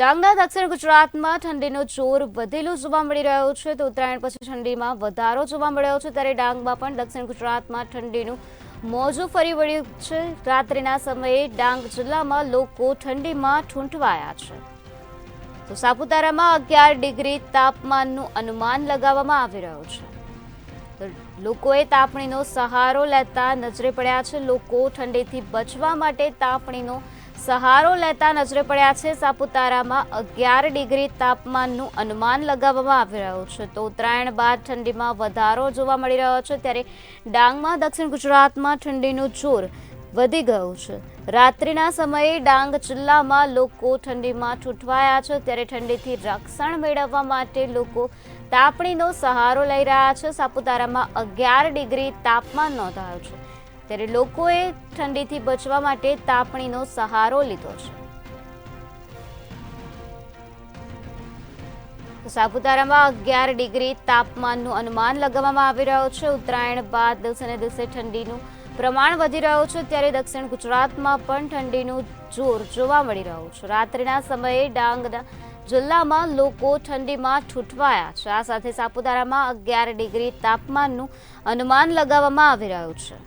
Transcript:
ડાંગના દક્ષિણ ગુજરાતમાં ઠંડીનો જોર વધેલો જોવા મળી રહ્યો છે તો ઉત્તરાયણ પછી ઠંડીમાં વધારો જોવા મળ્યો છે ત્યારે ડાંગમાં પણ દક્ષિણ ગુજરાતમાં ઠંડીનું મોજું ફરી વળ્યું છે। રાત્રિના સમયે ડાંગ જિલ્લામાં લોકો ઠંડીમાં ઠૂંઠવાયા છે તો સાપુતારામાં 11 ડિગ્રી તાપમાનનું અનુમાન લગાવવામાં આવી રહ્યું છે તો લોકોએ તાપણીનો સહારો લેતા નજરે પડ્યા છે। લોકો ઠંડીથી બચવા માટે તાપણીનો સહારો લેતા નજરે પડ્યા છે। સાપુતારામાં 11 ડિગ્રી તાપમાનનું અનુમાન લગાવવામાં આવી રહ્યું છે તો ઉત્તરાયણ બાદ ઠંડીમાં વધારો જોવા મળી રહ્યો છે ત્યારે ડાંગમાં દક્ષિણ ગુજરાતમાં ઠંડીનું જોર વધી ગયું છે। રાત્રિના સમયે ડાંગ જિલ્લામાં લોકો ઠંડીમાં ઠૂંઠવાયા છે ત્યારે ઠંડીથી રક્ષણ મેળવવા માટે લોકો તાપણીનો સહારો લઈ રહ્યા છે। સાપુતારામાં 11 ડિગ્રી તાપમાન નોંધાયું છે ત્યારે લોકોએ ઠંડીથી બચવા માટે તાપણીનો સહારો લીધો છે। સાપુતારામાં 11 ડિગ્રી તાપમાનનું અનુમાન લગાવવામાં આવી રહ્યું છે। ઉત્તરાયણ બાદ દિવસે ને દિવસે ઠંડીનું પ્રમાણ વધી રહ્યું છે ત્યારે દક્ષિણ ગુજરાતમાં પણ ઠંડીનું જોર જોવા મળી રહ્યું છે। રાત્રિના સમયે ડાંગના જિલ્લામાં લોકો ઠંડીમાં ઠૂંઠવાયા છે। આ સાથે સાપુતારામાં 11 ડિગ્રી તાપમાનનું અનુમાન લગાવવામાં આવી રહ્યું છે।